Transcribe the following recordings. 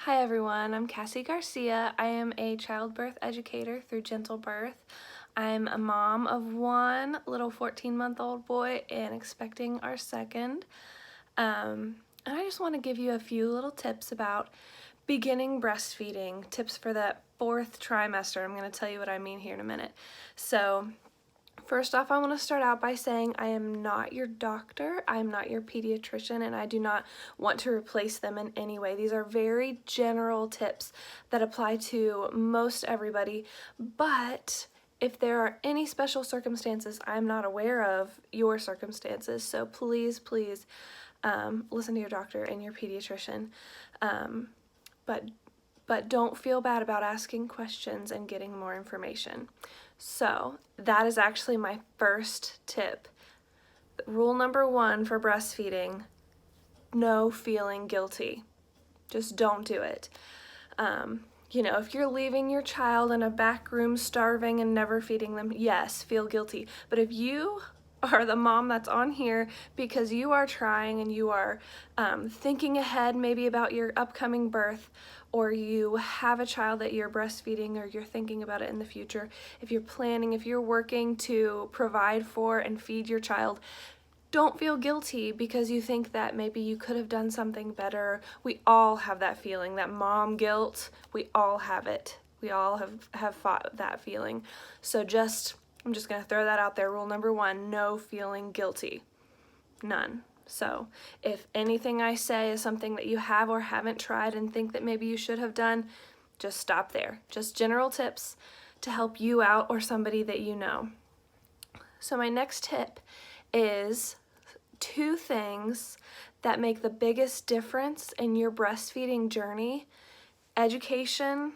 Hi everyone, I'm Cassie Garcia. I am a childbirth educator through Gentle Birth. I'm a mom of one little 14-month-old boy and expecting our second. And I just want to give you a few little tips about beginning breastfeeding, tips for that 4th trimester. I'm going to tell you what I mean here in a minute. So first off, I want to start out by saying I am not your doctor, I am not your pediatrician, and I do not want to replace them in any way. These are very general tips that apply to most everybody, but if there are any special circumstances I'm not aware of, your circumstances, so please listen to your doctor and your pediatrician. But don't feel bad about asking questions and getting more information. So that is actually my first tip. Rule number 1 for breastfeeding: no feeling guilty. Just don't do it. If you're leaving your child in a back room starving and never feeding them, yes, feel guilty. But if you are the mom that's on here because you are trying and you are thinking ahead maybe about your upcoming birth, or you have a child that you're breastfeeding, or you're thinking about it in the future, if you're working to provide for and feed your child, don't feel guilty because you think that maybe you could have done something better. We all have that feeling, that mom guilt. We all have it. We all have fought that feeling. So I'm just going to throw that out there. Rule number 1, no feeling guilty. None. So if anything I say is something that you have or haven't tried and think that maybe you should have done, just stop there. Just general tips to help you out or somebody that you know. So my next tip is 2 things that make the biggest difference in your breastfeeding journey: education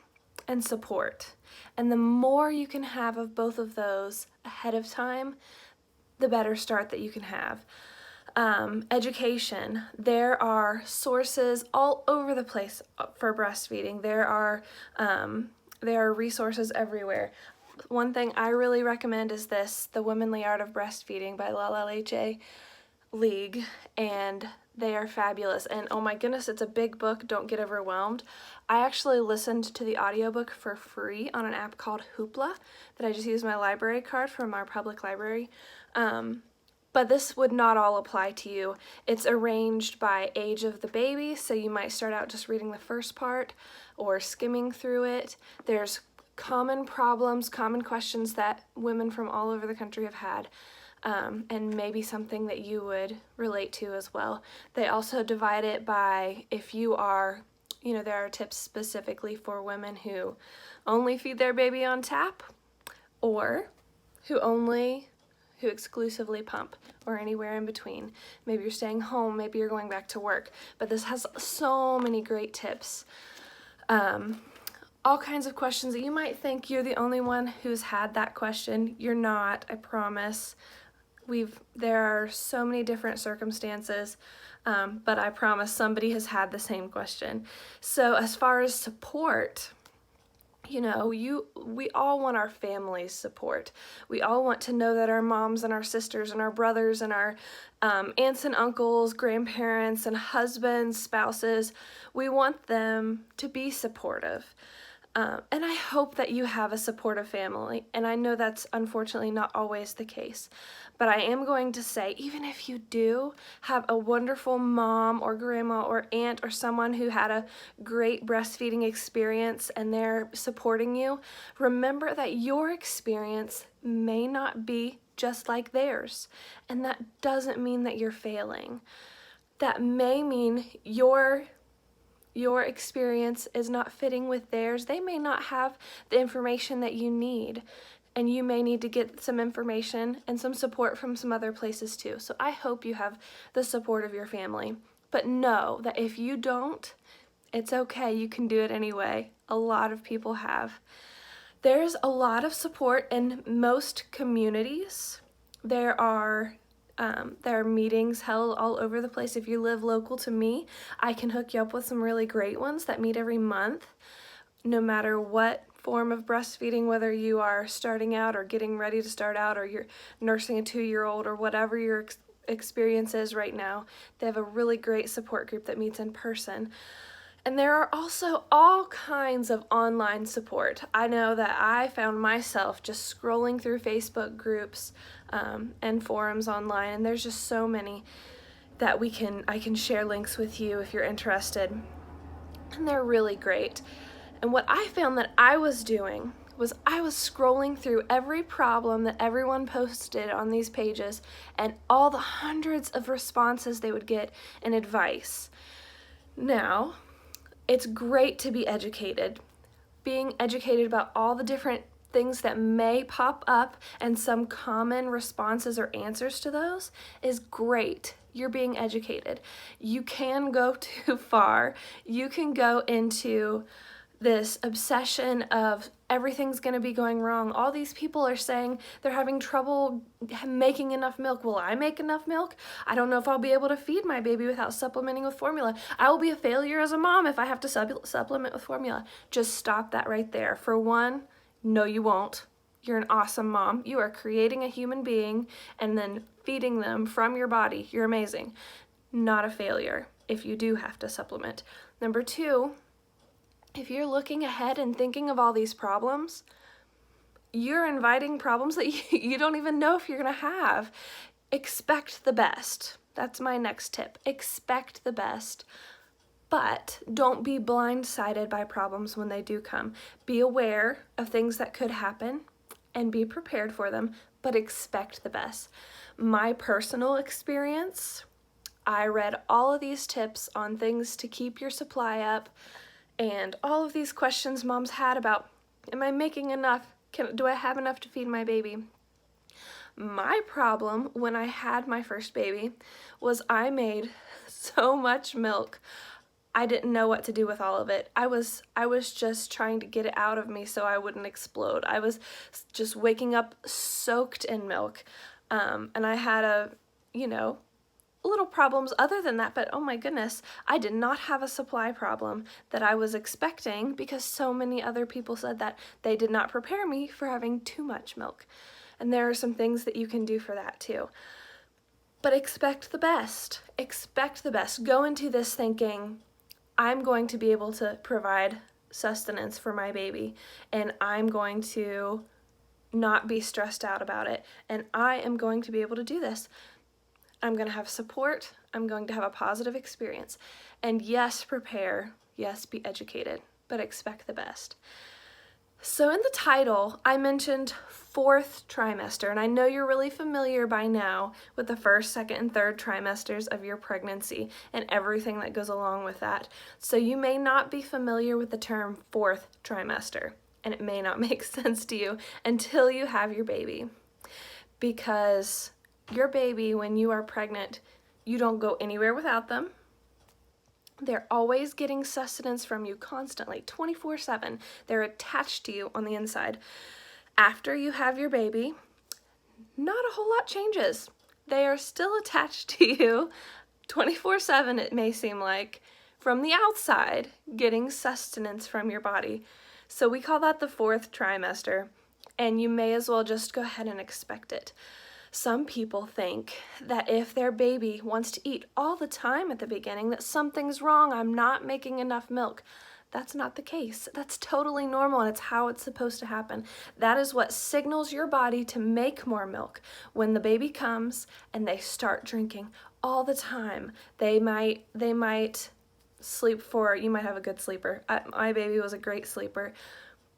and support. And the more you can have of both of those ahead of time, the better start that you can have. Education. There are sources all over the place for breastfeeding. There are resources everywhere. One thing I really recommend is The Womanly Art of Breastfeeding by La LHA League, and they are fabulous. And oh my goodness, it's a big book. Don't get overwhelmed. I actually listened to the audiobook for free on an app called Hoopla that I just used my library card from our public library. But this would not all apply to you. It's arranged by age of the baby, so you might start out just reading the first part or skimming through it. There's common problems, common questions that women from all over the country have had, and maybe something that you would relate to as well. They also divide it by if you are, there are tips specifically for women who only feed their baby on tap, or who exclusively pump, or anywhere in between. Maybe you're staying home, maybe you're going back to work, but this has so many great tips. All kinds of questions that you might think you're the only one who's had that question. You're not, I promise. There are so many different circumstances, but I promise somebody has had the same question. So as far as support, we all want our family's support. We all want to know that our moms and our sisters and our brothers and our aunts and uncles, grandparents and husbands, spouses, we want them to be supportive. And I hope that you have a supportive family, and I know that's unfortunately not always the case. But I am going to say, even if you do have a wonderful mom or grandma or aunt or someone who had a great breastfeeding experience and they're supporting you, remember that your experience may not be just like theirs, and that doesn't mean that you're failing. That may mean your experience is not fitting with theirs. They may not have the information that you need, and you may need to get some information and some support from some other places too. So I hope you have the support of your family. But know that if you don't, it's okay. You can do it anyway. A lot of people have. There's a lot of support in most communities. There are meetings held all over the place. If you live local to me, I can hook you up with some really great ones that meet every month, no matter what form of breastfeeding, whether you are starting out or getting ready to start out, or you're nursing a 2-year-old, or whatever your experience is right now. They have a really great support group that meets in person. And there are also all kinds of online support. I know that I found myself just scrolling through Facebook groups and forums online, and there's just so many that I can share links with you if you're interested. And they're really great. And what I found that I was doing was I was scrolling through every problem that everyone posted on these pages and all the hundreds of responses they would get and advice. Now, it's great to be educated. Being educated about all the different things that may pop up and some common responses or answers to those is great. You're being educated. You can go too far. You can go into this obsession of everything's going to be going wrong. All these people are saying they're having trouble making enough milk. Will I make enough milk? I don't know if I'll be able to feed my baby without supplementing with formula. I will be a failure as a mom if I have to supplement with formula. Just stop that right there. For one, no, you won't. You're an awesome mom. You are creating a human being and then feeding them from your body. You're amazing. Not a failure if you do have to supplement. Number two, if you're looking ahead and thinking of all these problems, you're inviting problems that you don't even know if you're going to have. Expect the best. That's my next tip. Expect the best, but don't be blindsided by problems when they do come. Be aware of things that could happen and be prepared for them, but expect the best. My personal experience, I read all of these tips on things to keep your supply up, and all of these questions moms had about, am I making enough? Do I have enough to feed my baby? My problem when I had my first baby was I made so much milk. I didn't know what to do with all of it. I was just trying to get it out of me so I wouldn't explode. I was just waking up soaked in milk. And I had little problems other than that, but oh my goodness, I did not have a supply problem that I was expecting because so many other people said that they did not prepare me for having too much milk. And there are some things that you can do for that too. But expect the best. Expect the best. Go into this thinking, I'm going to be able to provide sustenance for my baby, and I'm going to not be stressed out about it, and I am going to be able to do this. I'm going to have support. I'm going to have a positive experience. And yes, prepare. Yes, be educated, but expect the best. So in the title, I mentioned 4th trimester, and I know you're really familiar by now with the 1st, 2nd, and 3rd trimesters of your pregnancy and everything that goes along with that. So you may not be familiar with the term 4th trimester, and it may not make sense to you until you have your baby. Because your baby, when you are pregnant, you don't go anywhere without them. They're always getting sustenance from you constantly, 24/7. They're attached to you on the inside. After you have your baby, not a whole lot changes. They are still attached to you 24/7, it may seem like, from the outside, getting sustenance from your body. So we call that the 4th trimester, and you may as well just go ahead and expect it. Some people think that if their baby wants to eat all the time at the beginning, that something's wrong, I'm not making enough milk. That's not the case. That's totally normal, and it's how it's supposed to happen. That is what signals your body to make more milk. When the baby comes and they start drinking all the time, they might sleep for, you might have a good sleeper. My baby was a great sleeper.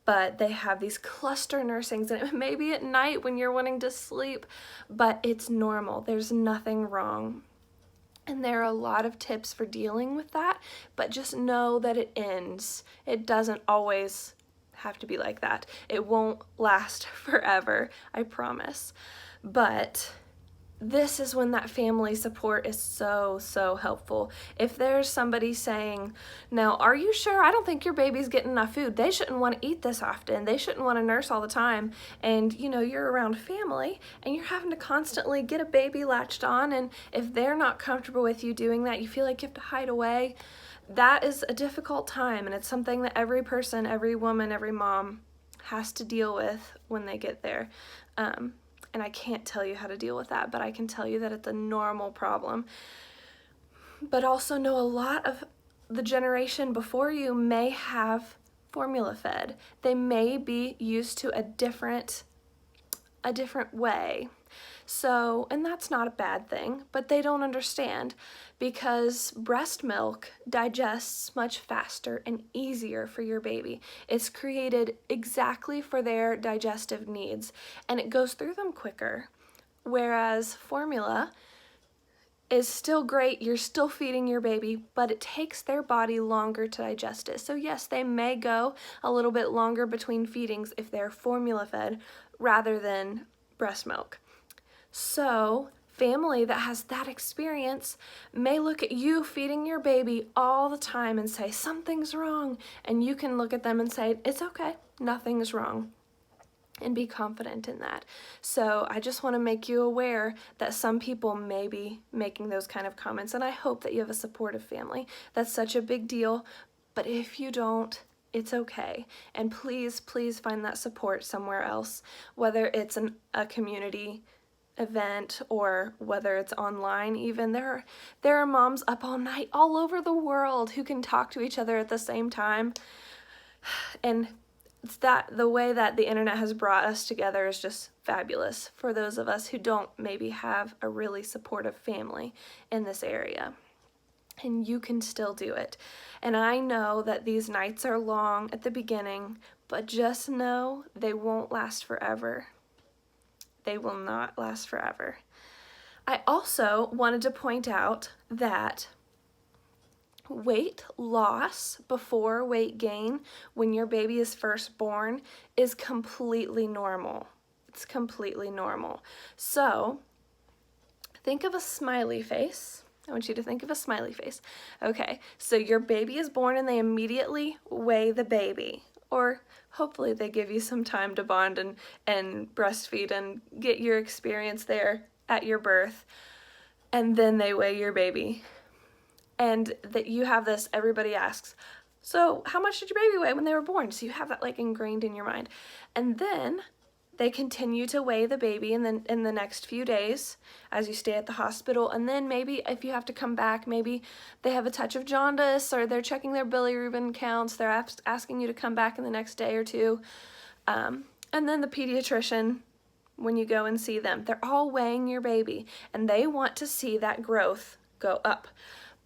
But they have these cluster nursings, and it may be at night when you're wanting to sleep, but it's normal. There's nothing wrong. And there are a lot of tips for dealing with that, but just know that it ends. It doesn't always have to be like that. It won't last forever, I promise. But this is when that family support is so, so helpful. If there's somebody saying, now, are you sure? I don't think your baby's getting enough food. They shouldn't want to eat this often. They shouldn't want to nurse all the time. And, you're around family and you're having to constantly get a baby latched on. And if they're not comfortable with you doing that, you feel like you have to hide away. That is a difficult time. And it's something that every person, every woman, every mom has to deal with when they get there. And I can't tell you how to deal with that, but I can tell you that it's a normal problem. But also know a lot of the generation before you may have formula fed. They may be used to a different way. So, and that's not a bad thing, but they don't understand because breast milk digests much faster and easier for your baby. It's created exactly for their digestive needs and it goes through them quicker. Whereas formula is still great, you're still feeding your baby, but it takes their body longer to digest it. So yes, they may go a little bit longer between feedings if they're formula fed rather than breast milk. So family that has that experience may look at you feeding your baby all the time and say, something's wrong. And you can look at them and say, it's okay, nothing's wrong. And be confident in that. So I just want to make you aware that some people may be making those kind of comments, and I hope that you have a supportive family. That's such a big deal, but if you don't, it's okay. And please, please find that support somewhere else, whether it's a community event or whether it's online even. There are moms up all night all over the world who can talk to each other at the same time. And it's that the way that the internet has brought us together is just fabulous for those of us who don't maybe have a really supportive family in this area. And you can still do it. And I know that these nights are long at the beginning, but just know they won't last forever. They will not last forever. I also wanted to point out that weight loss before weight gain when your baby is first born is completely normal. It's completely normal. So think of a smiley face. I want you to think of a smiley face. Okay, so your baby is born and they immediately weigh the baby. Or hopefully they give you some time to bond and breastfeed and get your experience there at your birth. And then they weigh your baby. And that you have this, everybody asks, so how much did your baby weigh when they were born? So you have that like ingrained in your mind. And then they continue to weigh the baby in the next few days as you stay at the hospital. And then maybe if you have to come back, maybe they have a touch of jaundice or they're checking their bilirubin counts. They're asking you to come back in the next day or two. And then the pediatrician, when you go and see them, they're all weighing your baby and they want to see that growth go up.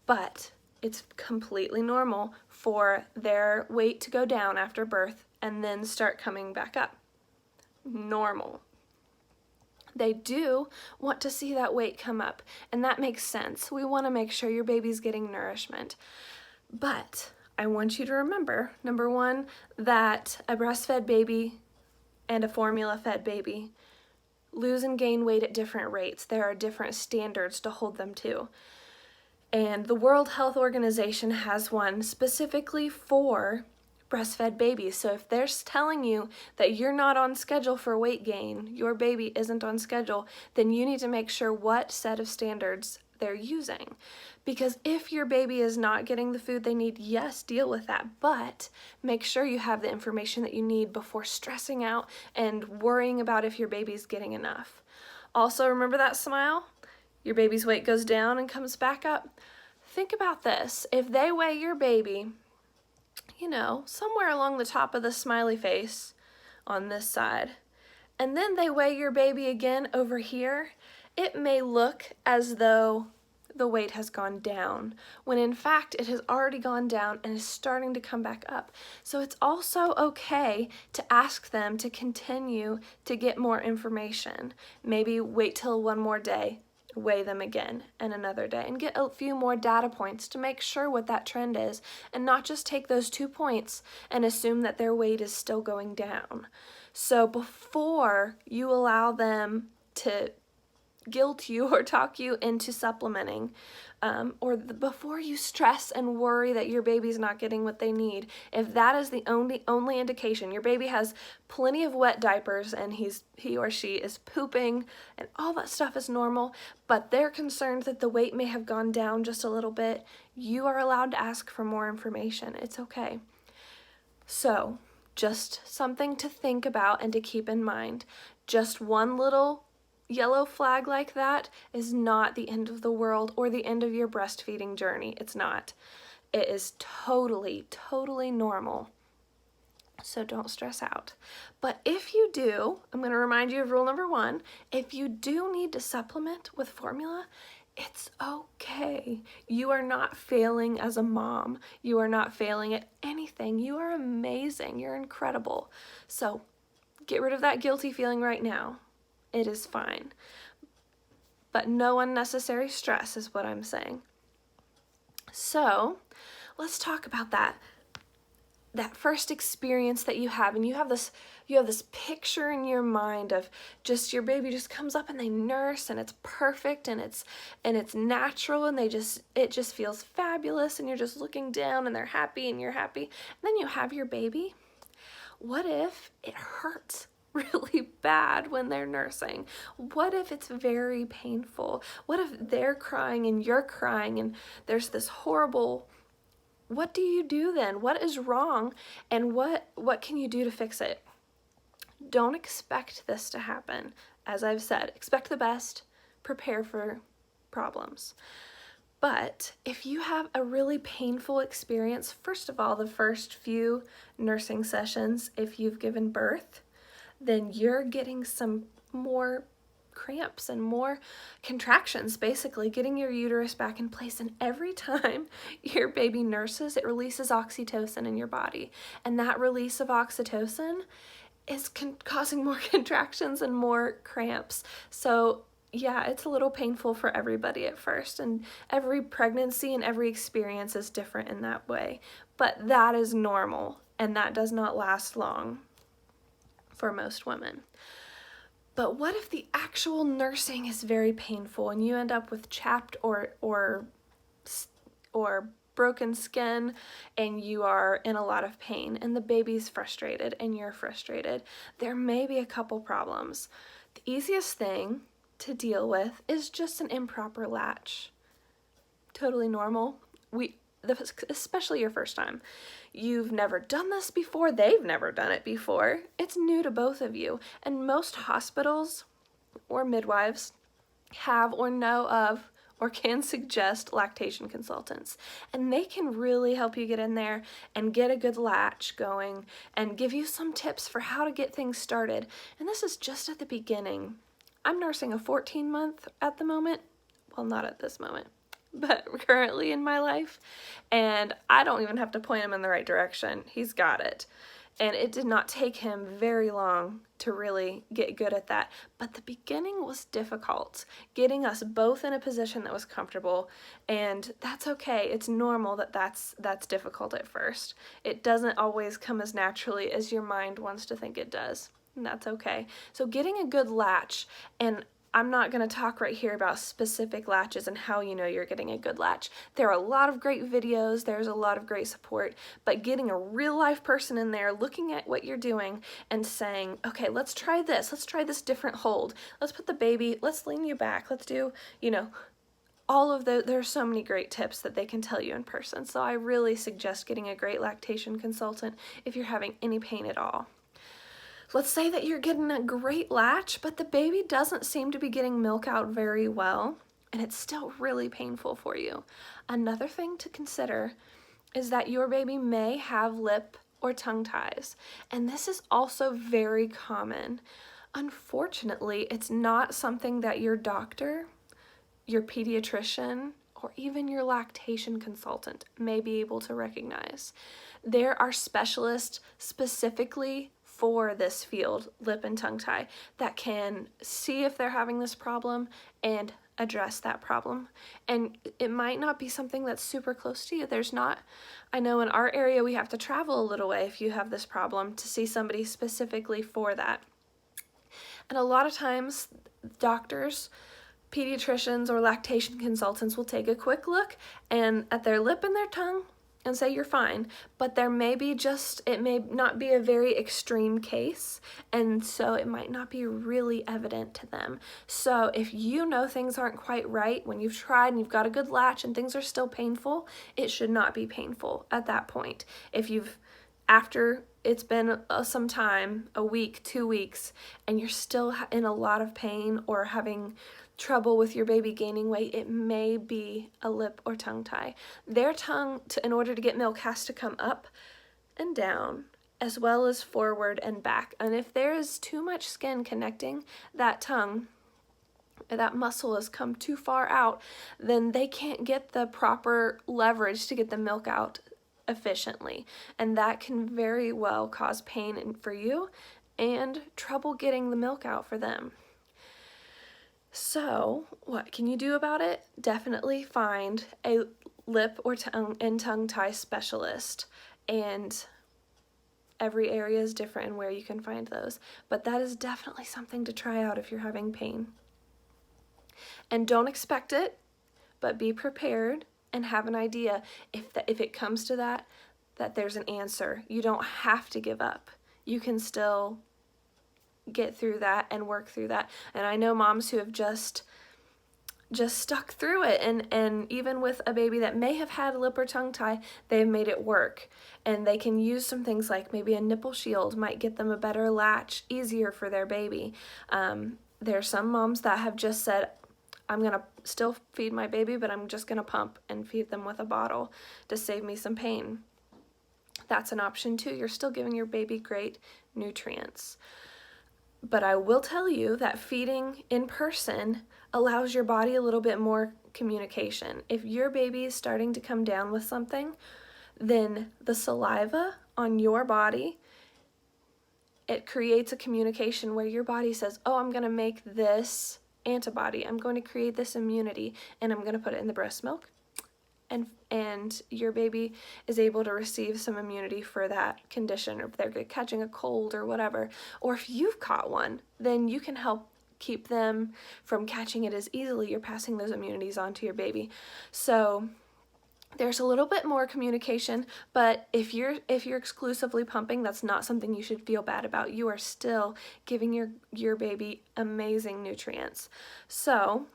But it's completely normal for their weight to go down after birth and then start coming back up. Normal. They do want to see that weight come up, and that makes sense. We want to make sure your baby's getting nourishment. But I want you to remember, number one, that a breastfed baby and a formula-fed baby lose and gain weight at different rates. There are different standards to hold them to. And the World Health Organization has one specifically for breastfed babies. So if they're telling you that you're not on schedule for weight gain, your baby isn't on schedule, then you need to make sure what set of standards they're using. Because if your baby is not getting the food they need, yes, deal with that, but make sure you have the information that you need before stressing out and worrying about if your baby's getting enough. Also, remember that smile? Your baby's weight goes down and comes back up. Think about this. If they weigh your baby, you know, somewhere along the top of the smiley face on this side, and then they weigh your baby again over here, it may look as though the weight has gone down, when in fact it has already gone down and is starting to come back up. So it's also okay to ask them to continue to get more information. Maybe wait till one more day, weigh them again and another day and get a few more data points to make sure what that trend is and not just take those 2 points and assume that their weight is still going down. So before you allow them to guilt you or talk you into supplementing, before you stress and worry that your baby's not getting what they need, if that is the only indication, your baby has plenty of wet diapers and he or she is pooping and all that stuff is normal, but they're concerned that the weight may have gone down just a little bit, you are allowed to ask for more information. It's okay. So just something to think about and to keep in mind. Just one little yellow flag like that is not the end of the world or the end of your breastfeeding journey. It's not. It is totally, totally normal. So don't stress out. But if you do, I'm going to remind you of rule number 1. If you do need to supplement with formula, it's okay. You are not failing as a mom. You are not failing at anything. You are amazing. You're incredible. So get rid of that guilty feeling right now. It is fine. But no unnecessary stress is what I'm saying. So let's talk about that first experience that you have, and you have this picture in your mind of just your baby just comes up and they nurse and it's perfect and it's natural and it just feels fabulous, and you're just looking down and they're happy and you're happy. And then you have your baby. What if it hurts really bad when they're nursing? What if it's very painful? What if they're crying and you're crying and there's this horrible... What do you do then? What is wrong? And what can you do to fix it? Don't expect this to happen. As I've said, expect the best, prepare for problems. But if you have a really painful experience, first of all, the first few nursing sessions, if you've given birth, then you're getting some more cramps and more contractions, basically getting your uterus back in place. And every time your baby nurses, it releases oxytocin in your body, and that release of oxytocin is causing more contractions and more cramps. So yeah, it's a little painful for everybody at first, and every pregnancy and every experience is different in that way, but that is normal, and that does not last long for most women. But what if the actual nursing is very painful and you end up with chapped or broken skin, and you are in a lot of pain, and the baby's frustrated and you're frustrated? There may be a couple problems. The easiest thing to deal with is just an improper latch. Totally normal. Especially your first time. You've never done this before. They've never done it before. It's new to both of you. And most hospitals or midwives have or know of or can suggest lactation consultants. And they can really help you get in there and get a good latch going and give you some tips for how to get things started. And this is just at the beginning. I'm nursing a 14-month at the moment. Well, not at this moment, but currently in my life, and I don't even have to point him in the right direction. He's got it. And it did not take him very long to really get good at that. But the beginning was difficult, getting us both in a position that was comfortable, and that's okay. It's normal that's difficult at first. It doesn't always come as naturally as your mind wants to think it does, and that's okay. So getting a good latch, and I'm not going to talk right here about specific latches and how you know you're getting a good latch. There are a lot of great videos, there's a lot of great support, but getting a real life person in there looking at what you're doing and saying, okay, let's try this different hold. Let's put the baby, let's lean you back, let's do, all of there's so many great tips that they can tell you in person. So I really suggest getting a great lactation consultant if you're having any pain at all. Let's say that you're getting a great latch, but the baby doesn't seem to be getting milk out very well, and it's still really painful for you. Another thing to consider is that your baby may have lip or tongue ties, and this is also very common. Unfortunately, it's not something that your doctor, your pediatrician, or even your lactation consultant may be able to recognize. There are specialists specifically for this field, lip and tongue tie, that can see if they're having this problem and address that problem. And it might not be something that's super close to you. I know in our area we have to travel a little way if you have this problem to see somebody specifically for that. And a lot of times doctors, pediatricians, or lactation consultants will take a quick look and at their lip and their tongue and say you're fine, but it may not be a very extreme case, and so it might not be really evident to them. So if you know things aren't quite right when you've tried and you've got a good latch and things are still painful, it should not be painful at that point. After it's been some time, a week, 2 weeks, and you're still in a lot of pain or having trouble with your baby gaining weight, it may be a lip or tongue tie. Their tongue, in order to get milk, has to come up and down, as well as forward and back. And if there is too much skin connecting that tongue, that muscle has come too far out, then they can't get the proper leverage to get the milk out efficiently. And that can very well cause pain for you and trouble getting the milk out for them. So, what can you do about it? Definitely find a lip or tongue tie specialist. And every area is different in where you can find those. But that is definitely something to try out if you're having pain. And don't expect it, but be prepared and have an idea if it comes to that there's an answer. You don't have to give up. You can still get through that and work through that. And I know moms who have just stuck through it, and even with a baby that may have had a lip or tongue tie, they've made it work. And they can use some things like maybe a nipple shield might get them a better latch, easier for their baby. There are some moms that have just said, I'm going to still feed my baby, but I'm just going to pump and feed them with a bottle to save me some pain. That's an option too. You're still giving your baby great nutrients. But I will tell you that feeding in person allows your body a little bit more communication. If your baby is starting to come down with something, then the saliva on your body, it creates a communication where your body says, oh, I'm going to make this antibody, I'm going to create this immunity, and I'm going to put it in the breast milk. And your baby is able to receive some immunity for that condition, or if they're catching a cold or whatever. Or if you've caught one, then you can help keep them from catching it as easily. You're passing those immunities on to your baby. So there's a little bit more communication, but if you're exclusively pumping, that's not something you should feel bad about. You are still giving your baby amazing nutrients. So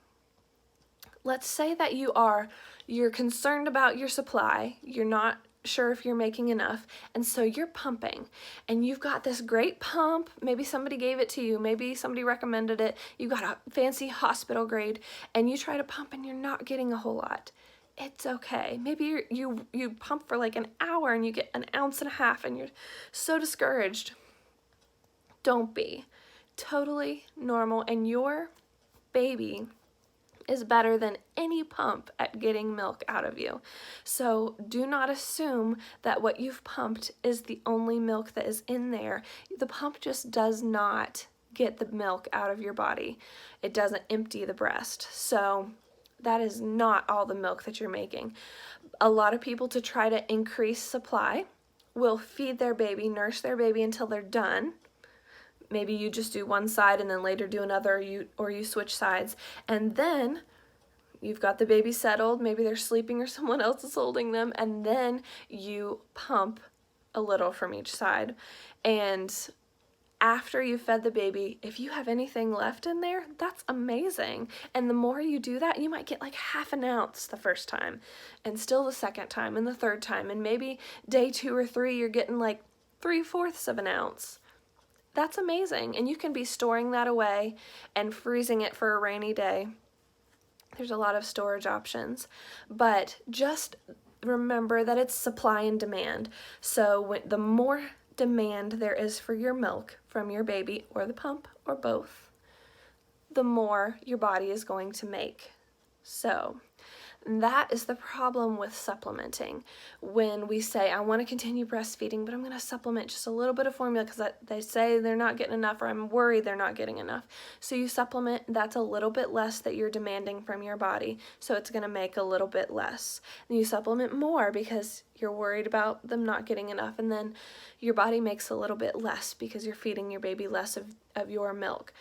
let's say that you're concerned about your supply, you're not sure if you're making enough, and so you're pumping, and you've got this great pump, maybe somebody gave it to you, maybe somebody recommended it, you got a fancy hospital grade, and you try to pump and you're not getting a whole lot. It's okay. Maybe you pump for like an hour and you get 1.5 ounces and you're so discouraged. Don't be. Totally normal, and your baby is better than any pump at getting milk out of you. So do not assume that what you've pumped is the only milk that is in there. The pump just does not get the milk out of your body. It doesn't empty the breast. So that is not all the milk that you're making. A lot of people, to try to increase supply, will feed their baby, nurse their baby until they're done. Maybe you just do one side and then later do another, or you switch sides. And then you've got the baby settled, maybe they're sleeping or someone else is holding them, and then you pump a little from each side. And after you fed the baby, if you have anything left in there, that's amazing. And the more you do that, you might get like 1/2 ounce the first time, and still the second time, and the third time, and maybe day 2 or 3 you're getting like 3/4 of an ounce. That's amazing, and you can be storing that away and freezing it for a rainy day. There's a lot of storage options, but just remember that it's supply and demand. So the more demand there is for your milk from your baby or the pump or both, the more your body is going to make. So that is the problem with supplementing. When we say, I want to continue breastfeeding, but I'm going to supplement just a little bit of formula because they say they're not getting enough, or I'm worried they're not getting enough. So you supplement, that's a little bit less that you're demanding from your body. So it's going to make a little bit less. And you supplement more because you're worried about them not getting enough. And then your body makes a little bit less because you're feeding your baby less of your milk.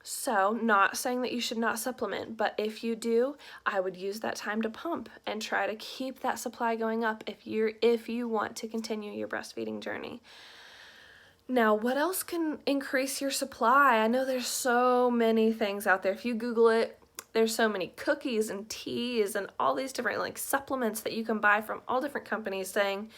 So, not saying that you should not supplement, but if you do, I would use that time to pump and try to keep that supply going up if you want to continue your breastfeeding journey. Now, what else can increase your supply? I know there's so many things out there. If you Google it, there's so many cookies and teas and all these different like supplements that you can buy from all different companies saying,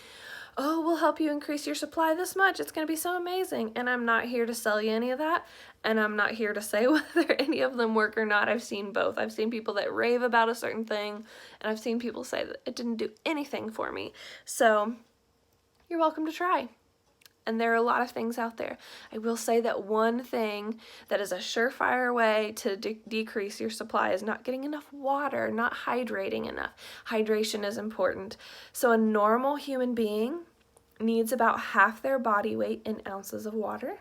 oh, we'll help you increase your supply this much. It's going to be so amazing. And I'm not here to sell you any of that. And I'm not here to say whether any of them work or not. I've seen both. I've seen people that rave about a certain thing, and I've seen people say that it didn't do anything for me. So you're welcome to try. And there are a lot of things out there. I will say that one thing that is a surefire way to decrease your supply is not getting enough water, not hydrating enough. Hydration is important. So a normal human being needs about half their body weight in ounces of water.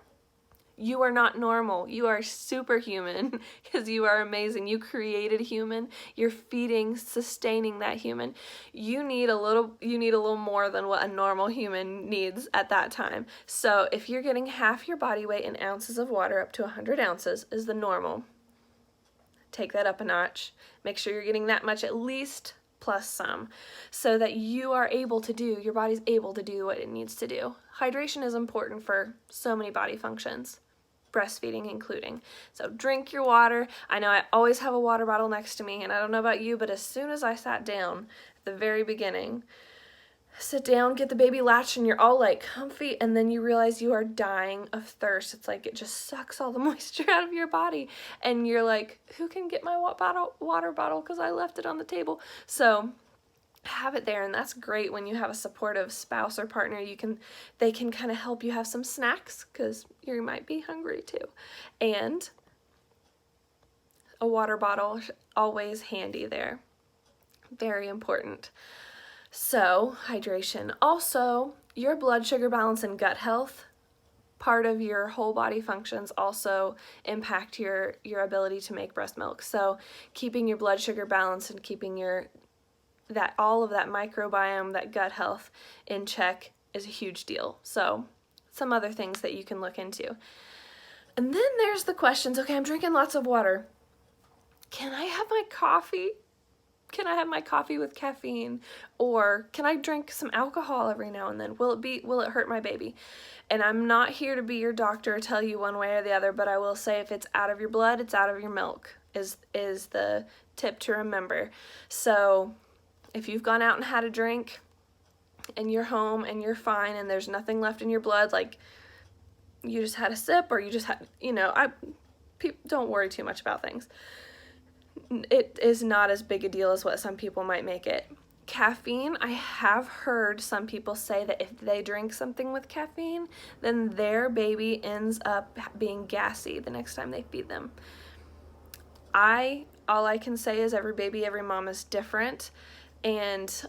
You are not normal. You are superhuman because you are amazing. You created a human. You're feeding, sustaining that human. You need a little more than what a normal human needs at that time. So if you're getting half your body weight in ounces of water, up to 100 ounces is the normal. Take that up a notch. Make sure you're getting that much at least, plus some, so that your body's able to do what it needs to do. Hydration is important for so many body functions, breastfeeding including. So drink your water. I know I always have a water bottle next to me, and I don't know about you, but as soon as I sat down at the very beginning, sit down, get the baby latched, and you're all like comfy, and then you realize you are dying of thirst. It's like it just sucks all the moisture out of your body, and you're like, who can get my water bottle because I left it on the table? So have it there, and that's great when you have a supportive spouse or partner. They can kind of help you have some snacks because you might be hungry too. And a water bottle always handy there. Very important. So, hydration. Also, your blood sugar balance and gut health, part of your whole body functions, also impact your ability to make breast milk. So, keeping your blood sugar balance and keeping all of that microbiome, that gut health in check is a huge deal. So, some other things that you can look into. And then there's the questions. Okay, I'm drinking lots of water. Can I have my coffee? Can I have my coffee with caffeine? Or can I drink some alcohol every now and then? Will it hurt my baby? And I'm not here to be your doctor or tell you one way or the other, but I will say if it's out of your blood, it's out of your milk is the tip to remember. So if you've gone out and had a drink and you're home and you're fine and there's nothing left in your blood, like you just had a sip or you just had, don't worry too much about things. It is not as big a deal as what some people might make it. Caffeine, I have heard some people say that if they drink something with caffeine, then their baby ends up being gassy the next time they feed them. All I can say is every baby, every mom is different, and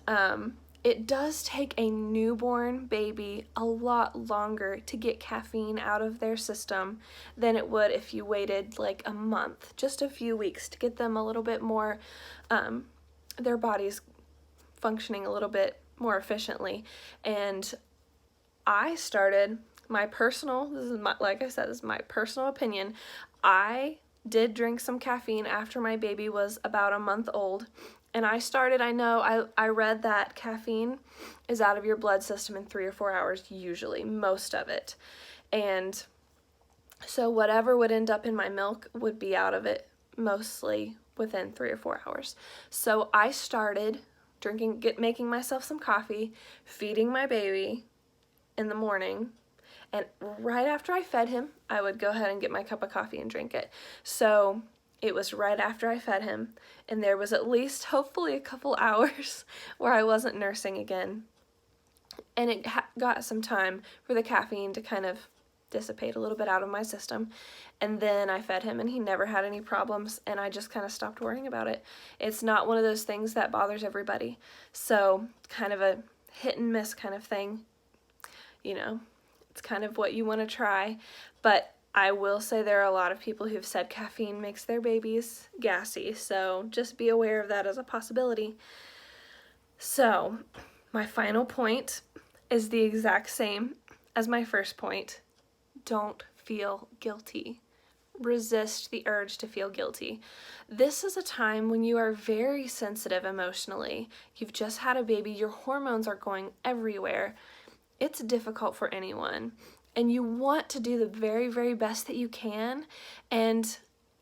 it does take a newborn baby a lot longer to get caffeine out of their system than it would if you waited like a month, just a few weeks, to get them a little bit more, their bodies functioning a little bit more efficiently. And I started like I said, this is my personal opinion. I did drink some caffeine after my baby was about a month old. And I read that caffeine is out of your blood system in 3 or 4 hours, usually, most of it. And so whatever would end up in my milk would be out of it mostly within 3 or 4 hours. So I started making myself some coffee, feeding my baby in the morning. And right after I fed him, I would go ahead and get my cup of coffee and drink it. So it was right after I fed him, and there was at least, hopefully, a couple hours where I wasn't nursing again. And it got some time for the caffeine to kind of dissipate a little bit out of my system. And then I fed him, and he never had any problems, and I just kind of stopped worrying about it. It's not one of those things that bothers everybody. So kind of a hit and miss kind of thing. It's kind of what you want to try. But I will say there are a lot of people who've said caffeine makes their babies gassy, so just be aware of that as a possibility. So, my final point is the exact same as my first point. Don't feel guilty. Resist the urge to feel guilty. This is a time when you are very sensitive emotionally. You've just had a baby, your hormones are going everywhere. It's difficult for anyone. And you want to do the very, very best that you can. And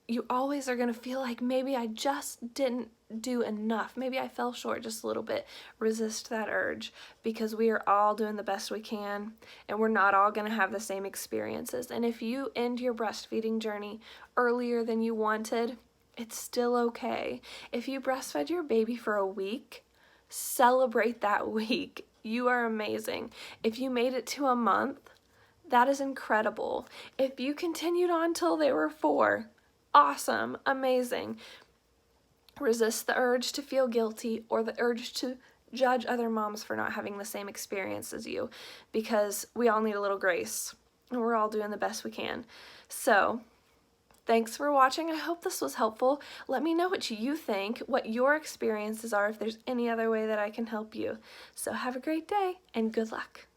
you always are going to feel like maybe I just didn't do enough. Maybe I fell short just a little bit. Resist that urge, because we are all doing the best we can, and we're not all going to have the same experiences. And if you end your breastfeeding journey earlier than you wanted, it's still okay. If you breastfed your baby for a week, celebrate that week. You are amazing. If you made it to a month, that is incredible. If you continued on till they were 4, awesome, amazing. Resist the urge to feel guilty or the urge to judge other moms for not having the same experience as you, because we all need a little grace and we're all doing the best we can. So, thanks for watching. I hope this was helpful. Let me know what you think, what your experiences are, if there's any other way that I can help you. So have a great day and good luck.